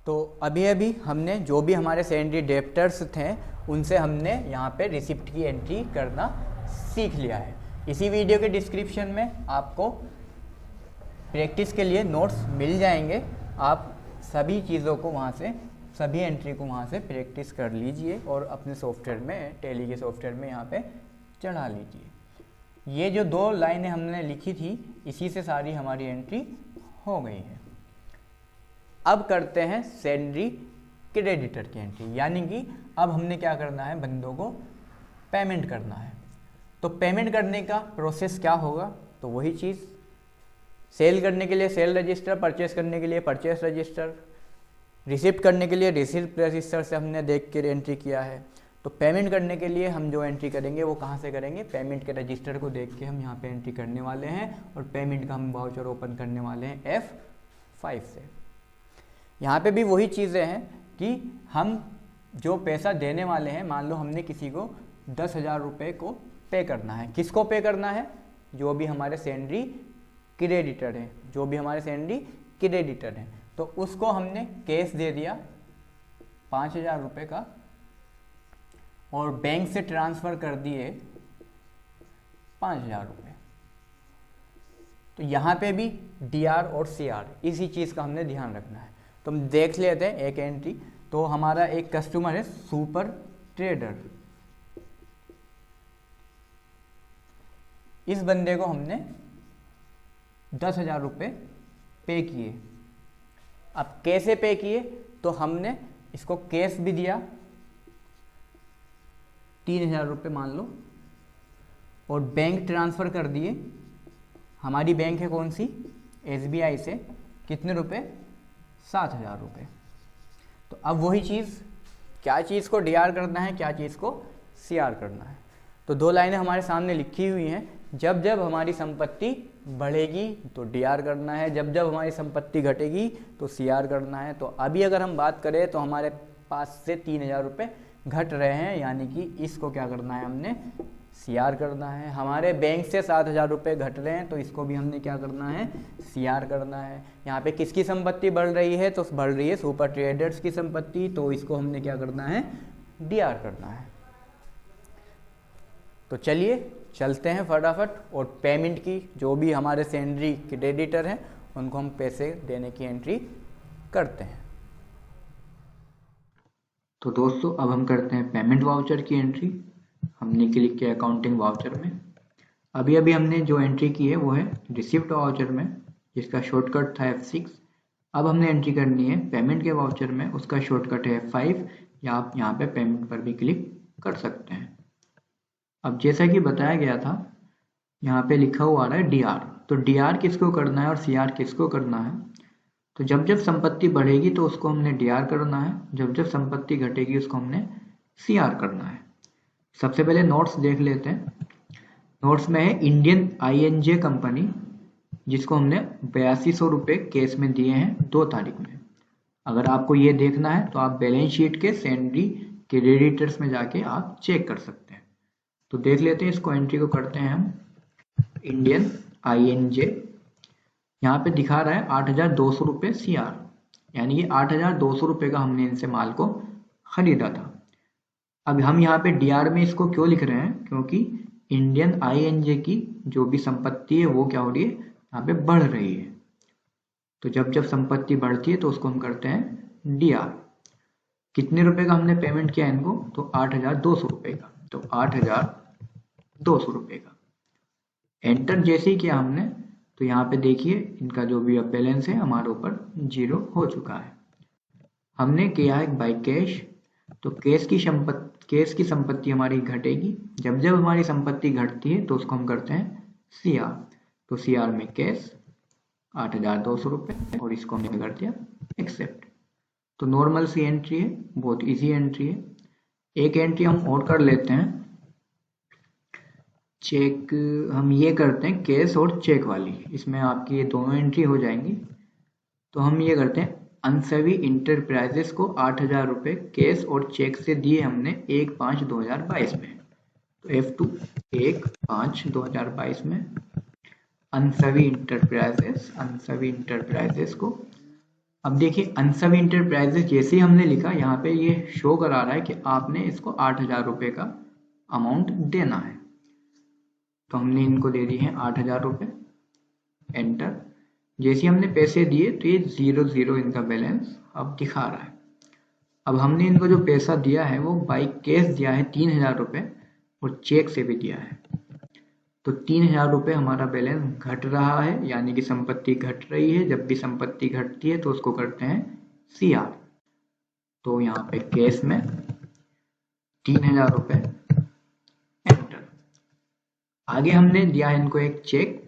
तो अभी हमने जो भी हमारे सैलरी डेप्टर्स थे उनसे हमने यहाँ पे रिसिप्ट की एंट्री करना सीख लिया है। इसी वीडियो के डिस्क्रिप्शन में आपको प्रैक्टिस के लिए नोट्स मिल जाएंगे। आप सभी चीज़ों को वहाँ से, सभी एंट्री को वहाँ से प्रैक्टिस कर लीजिए और अपने सॉफ्टवेयर में, टैली के सॉफ्टवेयर में यहाँ पे चढ़ा लीजिए। ये जो 2 लाइनें हमने लिखी थी इसी से सारी हमारी एंट्री हो गई है। अब करते हैं सैलरी क्रेडिटर की एंट्री, यानी कि अब हमने क्या करना है, बंदों को पेमेंट करना है। तो पेमेंट करने का प्रोसेस क्या होगा, तो वही चीज़, सेल करने के लिए सेल रजिस्टर, परचेस करने के लिए परचेस रजिस्टर, रिसिप्ट करने के लिए रिसिप्ट रजिस्टर से हमने देख के एंट्री किया है। तो पेमेंट करने के लिए हम जो एंट्री करेंगे वो कहाँ से करेंगे, पेमेंट के रजिस्टर को देख के हम यहाँ पे एंट्री करने वाले हैं और पेमेंट का हम वाउचर ओपन करने वाले हैं F5 से। यहाँ पे भी वही चीज़ें हैं कि हम जो पैसा देने वाले हैं, मान लो हमने किसी को 10,000 रुपये को पे करना है। किसको पे करना है, जो भी हमारे सैलरी क्रेडिटर हैं, जो भी हमारे सैलरी क्रेडिटर हैं, तो उसको हमने कैश दे दिया 5,000 रुपये का और बैंक से ट्रांसफ़र कर दिए 5,000 रुपये। तो यहाँ पे भी DR और CR इसी चीज़ का हमने ध्यान रखना है। तो हम देख लेते हैं एक एंट्री। तो हमारा एक कस्टमर है सुपर ट्रेडर, इस बंदे को हमने 10,000 रुपये पे किए। अब कैसे पे किए, तो हमने इसको कैश भी दिया 3,000 रुपये मान लो, और बैंक ट्रांसफ़र कर दिए। हमारी बैंक है कौन सी, SBI से, कितने रुपए, 7,000 रुपये। तो अब वही चीज़, क्या चीज़ को DR करना है, क्या चीज़ को CR करना है। तो दो लाइनें हमारे सामने लिखी हुई हैं, जब जब हमारी संपत्ति बढ़ेगी तो DR करना है, जब जब हमारी संपत्ति घटेगी तो CR करना है। तो अभी अगर हम बात करें तो हमारे पास से 3,000 रुपये घट रहे हैं, यानी कि इसको क्या करना है, हमने CR करना है। हमारे बैंक से 7,000 रुपये घट रहे हैं, तो इसको भी हमने क्या करना है, CR करना है। यहाँ पे किसकी संपत्ति बढ़ रही है, तो बढ़ रही है सुपर ट्रेडर्स की संपत्ति, तो इसको हमने क्या करना है, DR करना है। तो चलिए चलते हैं फटाफट और पेमेंट की, जो भी हमारे सैलरी क्रेडिटर हैं उनको हम पैसे देने की एंट्री करते हैं। तो दोस्तों अब हम करते हैं पेमेंट वाउचर की एंट्री। हमने क्लिक किया अकाउंटिंग वाउचर में। अभी अभी हमने जो एंट्री की है वो है रिसिप्ट वाउचर में, जिसका शॉर्टकट था F6। अब हमने एंट्री करनी है पेमेंट के वाउचर में, उसका शॉर्टकट है F5, या आप यहाँ पे पेमेंट पर भी क्लिक कर सकते हैं। अब जैसा कि बताया गया था, यहाँ पे लिखा हुआ आ रहा है DR। तो DR किसको करना है और CR किसको करना है, तो जब जब संपत्ति बढ़ेगी तो उसको हमने DR करना है, जब जब संपत्ति घटेगी उसको हमने CR करना है। सबसे पहले नोट्स देख लेते हैं। नोट्स में है इंडियन INJ कंपनी, जिसको हमने 8200 रुपये केस में दिए हैं 2 तारीख में। अगर आपको ये देखना है तो आप बैलेंस शीट के सैलरी क्रेडिटर्स में जाके आप चेक कर सकते हैं। तो देख लेते हैं, इसको एंट्री को करते हैं हम इंडियन INJ। यहाँ पे दिखा रहा है 8,200 रुपये CR, यानी ये 8,200 रुपये का हमने इनसे माल को खरीदा था। अब हम यहाँ पे DR में इसको क्यों लिख रहे हैं, क्योंकि इंडियन INJ की जो भी संपत्ति है वो क्या हो रही है, यहाँ पे बढ़ रही है। तो जब जब संपत्ति बढ़ती है तो उसको हम करते हैं DR। कितने रुपए का हमने पेमेंट किया इनको, तो 8,200 रुपये का। तो 8,200 रुपये का एंटर जैसे ही किया हमने, तो यहाँ पे देखिए इनका जो भी बैलेंस है हमारे ऊपर 0 हो चुका है। हमने किया है बाय कैश, तो केस की संपत्ति हमारी घटेगी। जब जब हमारी संपत्ति घटती है तो उसको हम करते हैं CR। तो CR में कैश 8,200 रुपये, और इसको हमने कर दिया एक्सेप्ट। तो नॉर्मल सी एंट्री है, बहुत इजी एंट्री है। एक एंट्री हम और कर लेते हैं, चेक। हम ये करते हैं कैश और चेक वाली, इसमें आपकी ये दोनों एंट्री हो जाएंगी। तो हम ये करते हैं अनसवी इंटरप्राइजेस को 8,000 रुपये कैश और चेक से दिए हमने 1/5/2022 में। तो F2 1/5/2022 में अनसवी इंटरप्राइजेस को। अब देखिए अनसवी इंटरप्राइजेस जैसे ही हमने लिखा, यहाँ पे ये शो करा रहा है कि आपने इसको 8,000 रुपये का अमाउंट देना है। तो हमने इनको दे दिए हैं 8,000 रुपये, एंटर। जैसे हमने पैसे दिए तो ये 0 इनका बैलेंस अब दिखा रहा है। अब हमने इनको जो पैसा दिया है वो बाई कैश दिया है 3,000 रुपये, और चेक से भी दिया है। तो 3,000 रुपये हमारा बैलेंस घट रहा है, यानी कि संपत्ति घट रही है। जब भी संपत्ति घटती है तो उसको करते हैं CR। तो यहाँ पे कैश में 3,000 रुपये, एंटर। आगे हमने दिया है इनको एक चेक,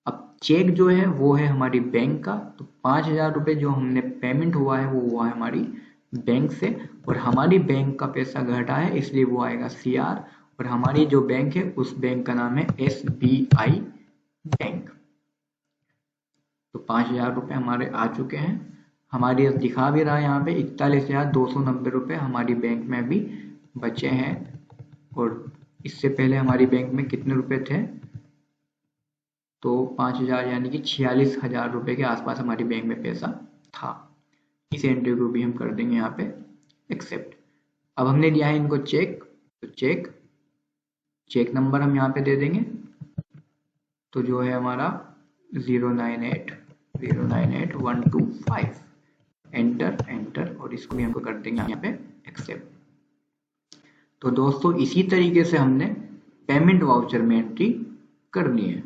अब चेक जो है वो है हमारी बैंक का, तो 5,000 रुपये जो हमने पेमेंट हुआ है वो हुआ है हमारी बैंक से, और हमारी बैंक का पैसा घटा है इसलिए वो आएगा CR, और हमारी जो बैंक है उस बैंक का नाम है SBI बैंक। तो 5,000 रुपये हमारे आ चुके हैं। हमारी दिखा भी रहा है यहाँ पे 41,290 रुपये हमारी बैंक में भी बचे हैं, और इससे पहले हमारी बैंक में कितने रुपए थे, तो 5,000 यानी कि 46,000 रुपये के आसपास हमारी बैंक में पैसा था। इस एंट्री को भी हम कर देंगे यहाँ पे एक्सेप्ट। अब हमने दिया है इनको चेक, तो चेक नंबर हम यहाँ पे दे देंगे, तो जो है हमारा 098,098,125, एंटर, और इसको भी हमको कर देंगे यहाँ पे एक्सेप्ट। तो दोस्तों इसी तरीके से हमने पेमेंट वाउचर में एंट्री करनी है।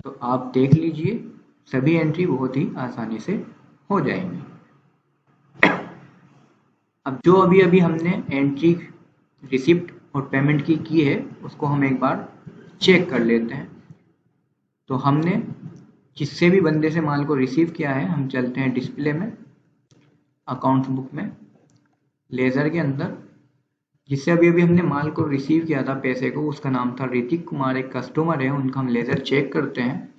तो आप देख लीजिए सभी एंट्री बहुत ही आसानी से हो जाएंगी। अब जो अभी हमने एंट्री रिसिप्ट और पेमेंट की है उसको हम एक बार चेक कर लेते हैं। तो हमने जिससे भी बंदे से माल को रिसीव किया है, हम चलते हैं डिस्प्ले में, अकाउंट बुक में, लेजर के अंदर, जिससे अभी हमने माल को रिसीव किया था पैसे को, उसका नाम था ऋतिक कुमार, एक कस्टमर है, उनका हम लेजर चेक करते हैं।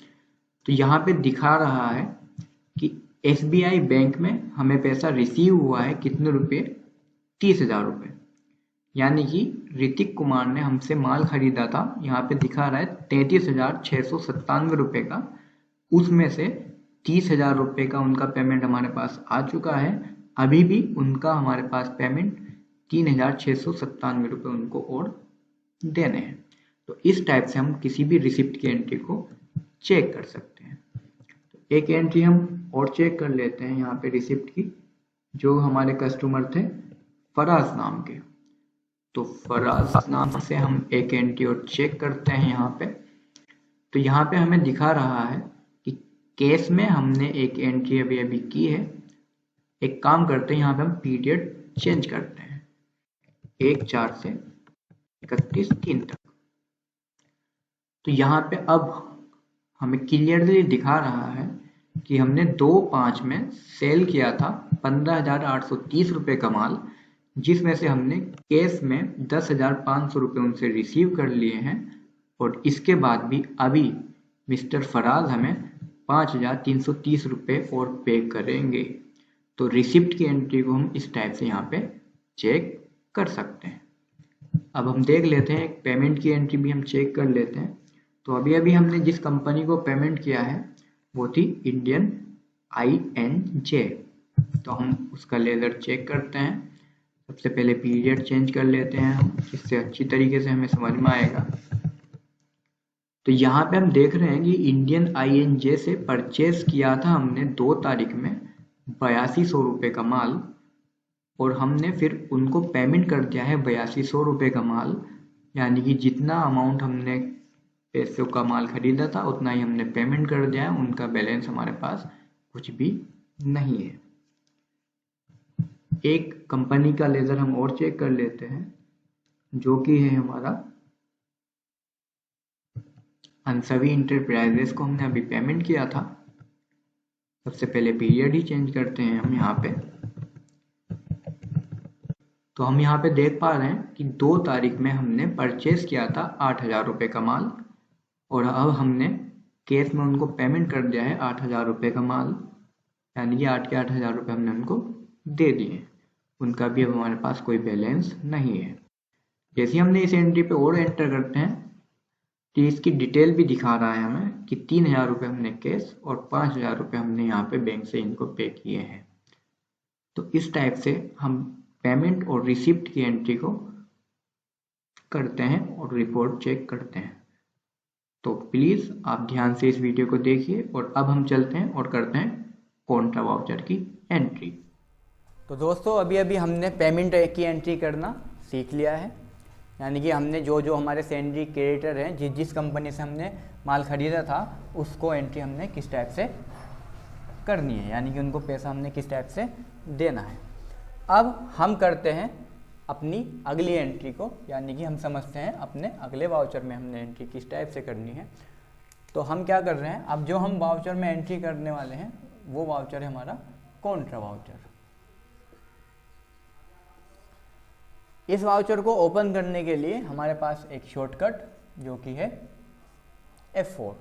तो यहाँ पे दिखा रहा है कि SBI बैंक में हमें पैसा रिसीव हुआ है कितने रुपए, 30,000 रुपये, यानी कि ऋतिक कुमार ने हमसे माल खरीदा था, यहाँ पे दिखा रहा है 33,697 रुपये का, उसमें से 30,000 रुपये का उनका पेमेंट हमारे पास आ चुका है। अभी भी उनका हमारे पास पेमेंट 3,697 रुपये उनको और देने हैं। तो इस टाइप से हम किसी भी रिसिप्ट की एंट्री को चेक कर सकते हैं। तो एक एंट्री हम और चेक कर लेते हैं यहाँ पे रिसिप्ट की, जो हमारे कस्टमर थे फराज नाम के। तो फराज नाम से हम एक एंट्री और चेक करते हैं यहाँ पे। तो यहाँ पे हमें दिखा रहा है कि केस में हमने एक एंट्री अभी की है। एक काम करते हैं, यहाँ पे हम पीरियड चेंज करते हैं 1/4 से 31/3 तक। तो यहाँ पे अब हमें क्लियरली दिखा रहा है कि हमने 2/5 में सेल किया था 15,830 रुपये का माल, जिसमें से हमने केस में 10,500 रुपये उनसे रिसीव कर लिए हैं, और इसके बाद भी अभी मिस्टर फराज हमें 5,330 रुपये और पे करेंगे। तो रिसिप्ट की एंट्री को हम इस टाइप से यहाँ पे चेक कर सकते हैं। अब हम देख लेते हैं एक पेमेंट की एंट्री भी हम चेक कर लेते हैं। तो अभी हमने जिस कंपनी को पेमेंट किया है वो थी इंडियन INJ। तो हम उसका लेजर चेक करते हैं। सबसे पहले पीरियड चेंज कर लेते हैं हम, जिससे अच्छी तरीके से हमें समझ में आएगा। तो यहाँ पे हम देख रहे हैं कि इंडियन INJ से परचेज किया था हमने 2 तारीख में 8200 रुपये का माल, और हमने फिर उनको पेमेंट कर दिया है 8200 रुपये का माल, यानी कि जितना अमाउंट हमने पैसों का माल खरीदा था उतना ही हमने पेमेंट कर दिया है। उनका बैलेंस हमारे पास कुछ भी नहीं है। एक कंपनी का लेजर हम और चेक कर लेते हैं, जो कि है हमारा अंसवी इंटरप्राइजेस को हमने अभी पेमेंट किया था। सबसे पहले पीरियड ही चेंज करते हैं हम यहाँ पे। तो हम यहाँ पे देख पा रहे हैं कि 2 तारीख में हमने परचेज किया था 8,000 रुपये का माल, और अब हमने केस में उनको पेमेंट कर दिया है 8,000 रुपये का माल, यानी कि 8 के 8,000 रुपये हमने उनको दे दिए। उनका भी अब हमारे पास कोई बैलेंस नहीं है। जैसे हमने इस एंट्री पे और एंटर करते हैं तो इसकी डिटेल भी दिखा रहा है हमें कि 3,000 रुपये हमने कैश और 5,000 रुपये हमने यहाँ पे बैंक से इनको पे किए हैं। तो इस टाइप से हम पेमेंट और रिसिप्ट की एंट्री को करते हैं और रिपोर्ट चेक करते हैं। तो प्लीज़ आप ध्यान से इस वीडियो को देखिए, और अब हम चलते हैं और करते हैं कॉन्ट्रा वाउचर की एंट्री। तो दोस्तों अभी हमने पेमेंट की एंट्री करना सीख लिया है, यानी कि हमने जो हमारे सैंडरी क्रेडिटर हैं, जिस कंपनी से हमने माल ख़रीदा था उसको एंट्री हमने किस टाइप से करनी है, यानी कि उनको पैसा हमने किस टाइप से देना है। अब हम करते हैं अपनी अगली एंट्री को, यानी कि हम समझते हैं अपने अगले वाउचर में हमने एंट्री किस टाइप से करनी है। तो हम क्या कर रहे हैं, अब जो हम वाउचर में एंट्री करने वाले हैं वो वाउचर है हमारा कॉन्ट्रा वाउचर। इस वाउचर को ओपन करने के लिए हमारे पास एक शॉर्टकट जो कि है F4।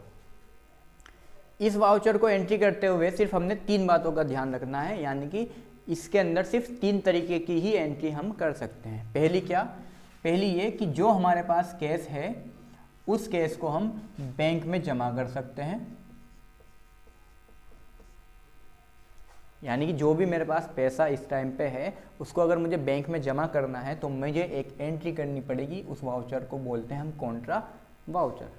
इस वाउचर को एंट्री करते हुए सिर्फ हमने 3 बातों का ध्यान रखना है, यानी कि इसके अंदर सिर्फ 3 तरीके की ही एंट्री हम कर सकते हैं। पहली क्या, पहली ये कि जो हमारे पास कैश है उस कैश को हम बैंक में जमा कर सकते हैं, यानी कि जो भी मेरे पास पैसा इस टाइम पे है उसको अगर मुझे बैंक में जमा करना है तो मुझे एक एंट्री करनी पड़ेगी, उस वाउचर को बोलते हैं हम कॉन्ट्रा वाउचर।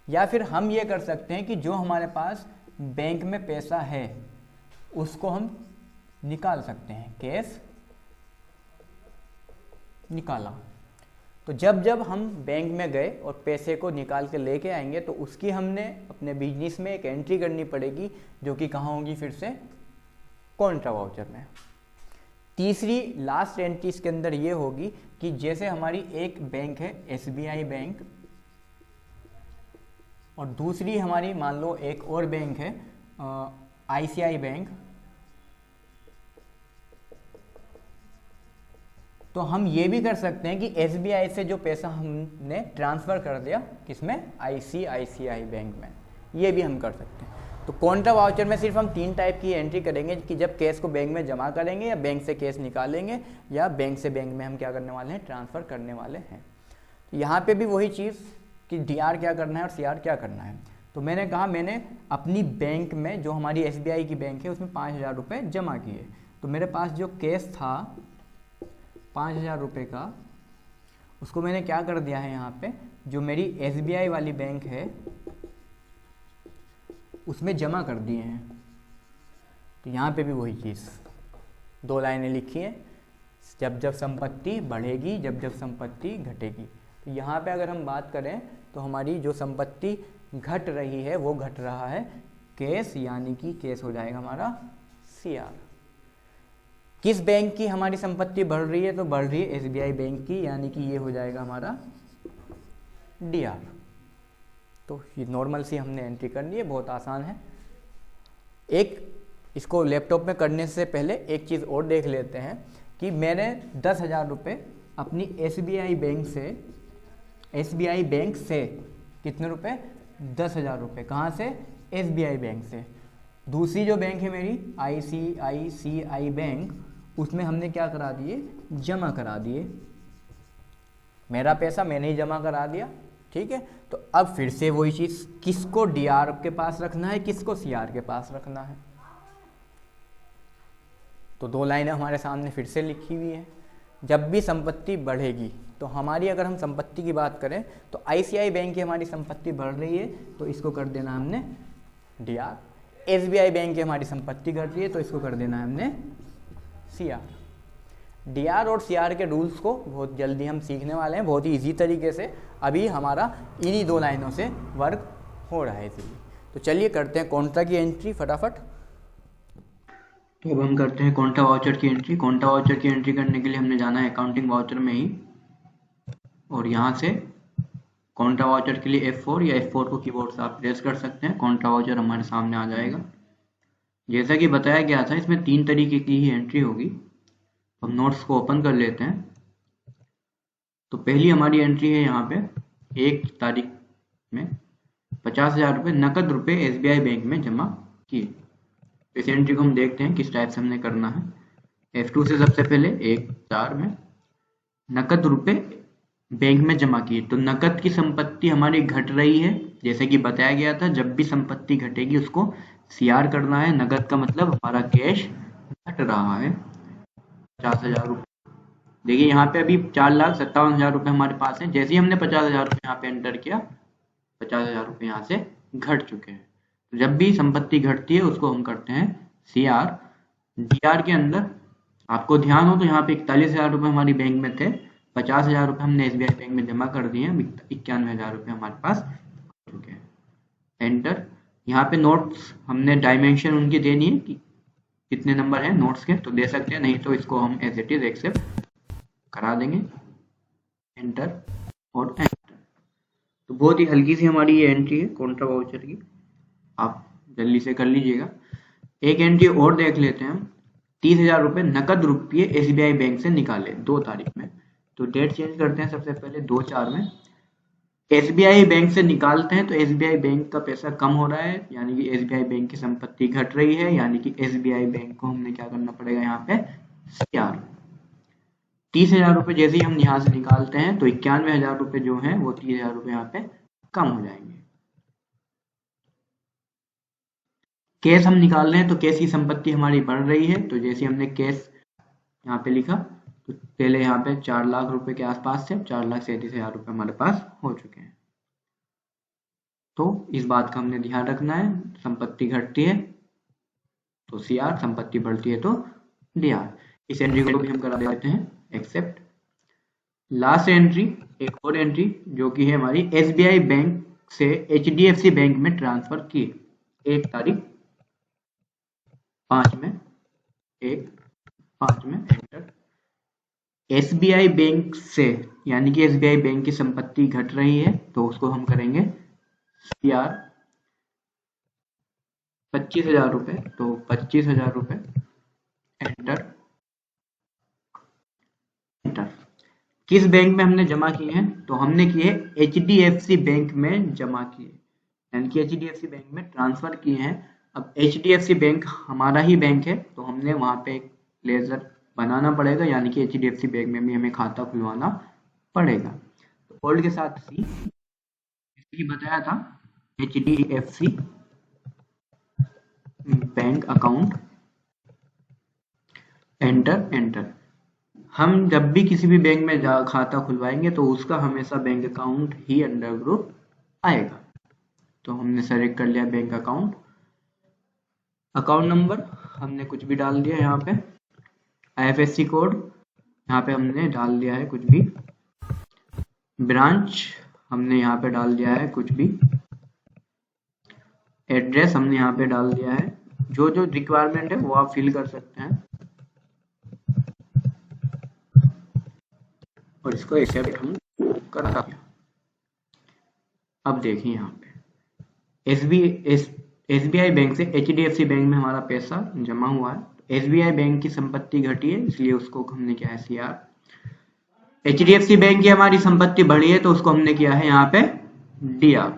या फिर हम ये कर सकते हैं कि जो हमारे पास बैंक में पैसा है उसको हम निकाल सकते हैं, कैश निकाला। तो जब जब हम बैंक में गए और पैसे को निकाल के लेके आएंगे तो उसकी हमने अपने बिजनेस में एक एंट्री करनी पड़ेगी, जो कि कहाँ होगी, फिर से कॉन्ट्रा वाउचर में। तीसरी लास्ट एंट्री इसके अंदर ये होगी कि जैसे हमारी एक बैंक है SBI बैंक और दूसरी हमारी मान लो एक और बैंक है ICI बैंक, तो हम ये भी कर सकते हैं कि SBI से जो पैसा हमने ट्रांसफ़र कर दिया किसमें, ICICI बैंक में, ये भी हम कर सकते हैं। तो कॉन्ट्रा वाउचर में सिर्फ हम 3 टाइप की एंट्री करेंगे कि जब कैश को बैंक में जमा करेंगे या बैंक से कैश निकालेंगे या बैंक से बैंक में हम क्या करने वाले हैं, ट्रांसफ़र करने वाले हैं। तो यहाँ पे भी वही चीज़ कि DR क्या करना है और CR क्या करना है। तो मैंने कहा मैंने अपनी बैंक में जो हमारी SBI की बैंक है उसमें 5,000 रुपये जमा किए, तो मेरे पास जो कैश था 5,000 रुपये का, उसको मैंने क्या कर दिया है, यहाँ पे जो मेरी SBI वाली बैंक है उसमें जमा कर दिए हैं। तो यहाँ पे भी वही चीज़ 2 लाइनें लिखी हैं, जब जब संपत्ति बढ़ेगी जब जब संपत्ति घटेगी। तो यहाँ पे अगर हम बात करें तो हमारी जो संपत्ति घट रही है वो घट रहा है कैश, यानी कि कैश हो जाएगा हमारा CR। किस बैंक की हमारी संपत्ति बढ़ रही है, तो बढ़ रही है SBI बैंक की, यानी कि ये हो जाएगा हमारा DR। तो ये नॉर्मल सी हमने एंट्री करनी है, बहुत आसान है। एक इसको लैपटॉप में करने से पहले एक चीज़ और देख लेते हैं कि मैंने 10,000 रुपये अपनी SBI बैंक से कितने रुपए, 10,000 रुपये, कहाँ से, SBI बैंक से। दूसरी जो बैंक है मेरी ICICI बैंक, उसमें हमने क्या करा दिए, जमा करा दिए, मेरा पैसा मैंने ही जमा करा दिया, ठीक है। तो अब फिर से वही चीज़, किसको DR के पास रखना है, किसको CR के पास रखना है। तो 2 लाइनें हमारे सामने फिर से लिखी हुई है। जब भी संपत्ति बढ़ेगी, तो हमारी अगर हम संपत्ति की बात करें तो ICI बैंक की हमारी संपत्ति बढ़ रही है तो इसको कर देना हमने DR। SBI बैंक की हमारी संपत्ति घट रही है तो इसको कर देना है हमने CR। DR और CR के रूल्स को बहुत जल्दी हम सीखने वाले हैं, बहुत ही ईजी तरीके से। अभी हमारा इन्हीं 2 लाइनों से वर्क हो रहा है इसीलिए। तो चलिए करते हैं कॉन्ट्रा की एंट्री फटाफट। तो अब हम करते हैं कॉन्ट्रा वाउचर की एंट्री। कॉन्ट्रा वाउचर की एंट्री करने के लिए हमने जाना है अकाउंटिंग वाउचर में ही, और यहाँ से कॉन्ट्रा वाउचर के लिए F4 या F4 को कीबोर्ड से आप प्रेस कर सकते हैं। कॉन्ट्रा वाउचर हमारे सामने आ जाएगा। जैसा कि बताया गया था इसमें 3 तरीके की ही एंट्री होगी। हम नोट्स को ओपन कर लेते हैं। तो पहली हमारी एंट्री है यहाँ पे 1 तारीख में 50,000 रुपये नकद रुपये SBI बैंक में जमा किए। इस एंट्री को हम देखते हैं किस टाइप से हमने करना है। F2 से सबसे पहले 1/4 में नकद रुपये बैंक में जमा किए। तो नकद की संपत्ति हमारी घट रही है, जैसे कि बताया गया था जब भी संपत्ति घटेगी उसको CR करना है। नकद का मतलब हमारा कैश घट रहा है 50,000 रुपये। देखिए यहाँ पे अभी 4,57,000 रुपये हमारे पास है। जैसे ही हमने 50,000 रुपये यहाँ पे एंटर किया, 50,000 रुपये यहाँ से घट चुके हैं। तो जब भी संपत्ति घटती है उसको हम करते हैं CR। DR के अंदर आपको ध्यान हो तो यहाँ पे 41,000 रुपये हमारी बैंक में थे, 50,000 रुपये हमने SBI बैंक में जमा कर दिए हैं, 91,000 रुपये हमारे पास हो चुके हैं। एंटर। यहाँ पे नोट्स हमने डायमेंशन उनकी देनी है कि कितने नंबर हैं नोट्स के, तो दे सकते हैं, नहीं तो इसको हम एज इट इज एक्सेप्ट करा देंगे। एंटर और एंटर। तो बहुत ही हल्की सी हमारी ये एंट्री है कॉन्ट्रा वाउचर की, आप जल्दी से कर लीजिएगा। एक एंट्री और देख लेते हैं हम। 30,000 रुपये नकद रुपये SBI बैंक से निकाले 2 तारीख में। तो डेट चेंज करते हैं सबसे पहले 2/4 में। SBI बैंक से निकालते हैं तो SBI बैंक का पैसा कम हो रहा है, यानी कि SBI बैंक की संपत्ति घट रही है, यानी कि SBI बैंक को हमने क्या करना पड़ेगा यहाँ पे CR। 30,000 रुपये जैसे ही हम यहाँ से निकालते हैं तो 91,000 रुपये जो है वो 30,000 रुपये यहाँ पे कम हो जाएंगे। कैश हम निकाल रहे हैं तो कैश की संपत्ति हमारी बढ़ रही है, तो जैसे हमने कैश यहाँ पे लिखा तो पहले यहाँ पे 4 लाख रुपए के आसपास थे, 4,37,000 रुपये हमारे पास हो चुके हैं। तो इस बात का हमने ध्यान रखना है, संपत्ति घटती है तो CR, संपत्ति बढ़ती है तो DR। इस एंट्री को भी हम करा देते हैं एक्सेप्ट। लास्ट एंट्री, एक और एंट्री जो कि है हमारी SBI बैंक से HDFC बैंक में ट्रांसफर की 1 तारीख 5 में, 1/5 में एंटर। SBI बैंक से, यानी कि SBI बैंक की संपत्ति घट रही है तो उसको हम करेंगे CR 25,000 रुपये, तो 25,000 रुपये एंटर। एंटर। किस बैंक में हमने जमा किए हैं, तो हमने किए HDFC बैंक में जमा किए, यानी कि HDFC बैंक में ट्रांसफर किए हैं। अब HDFC बैंक हमारा ही बैंक है तो हमने वहां पे एक लेजर बनाना पड़ेगा, यानी कि HDFC बैंक में भी हमें खाता खुलवाना पड़ेगा। तो ओल्ड के साथ सी बताया था HDFC bank account, enter. Enter. हम जब भी किसी भी बैंक में खाता खुलवाएंगे तो उसका हमेशा बैंक अकाउंट ही अंडर ग्रुप आएगा। तो हमने सेलेक्ट कर लिया बैंक अकाउंट। अकाउंट नंबर हमने कुछ भी डाल दिया यहाँ पे, IFSC कोड यहाँ पे हमने डाल दिया है कुछ भी, ब्रांच हमने यहाँ पे डाल दिया है कुछ भी, एड्रेस हमने यहाँ पे डाल दिया है। जो जो रिक्वायरमेंट है वो आप फिल कर सकते हैं और इसको एक्सेप्ट हम करा दिया। अब देखिए यहाँ पे SBI बैंक से HDFC बैंक में हमारा पैसा जमा हुआ है। SBI बैंक की संपत्ति घटी है इसलिए उसको हमने किया है CR। HDFC बैंक की हमारी संपत्ति बढ़ी है तो उसको हमने किया है यहाँ पे DR।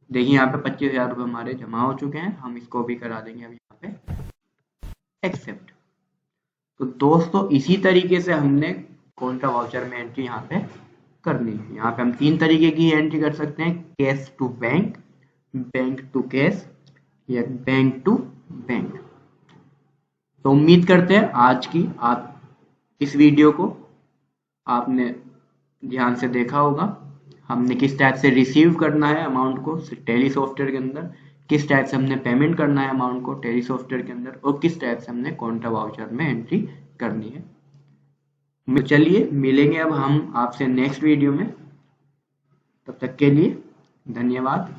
देखिए यहाँ पे 25,000 रुपये हमारे जमा हो चुके हैं, हम इसको भी करा देंगे अब यहाँ पे एक्सेप्ट। तो दोस्तों इसी तरीके से हमने कॉन्ट्रा वाउचर में एंट्री यहाँ पे करनी है। यहाँ पे हम 3 तरीके की एंट्री कर सकते हैं, cash to bank, bank to cash या बैंक टू बैंक। तो उम्मीद करते हैं आज की आप इस वीडियो को आपने ध्यान से देखा होगा। हमने किस टाइप से रिसीव करना है अमाउंट को टैली सॉफ्टवेयर के अंदर, किस टाइप से हमने पेमेंट करना है अमाउंट को टैली सॉफ्टवेयर के अंदर, और किस टाइप से हमने कॉन्ट्रा वाउचर में एंट्री करनी है। चलिए मिलेंगे अब हम आपसे नेक्स्ट वीडियो में, तब तक के लिए धन्यवाद।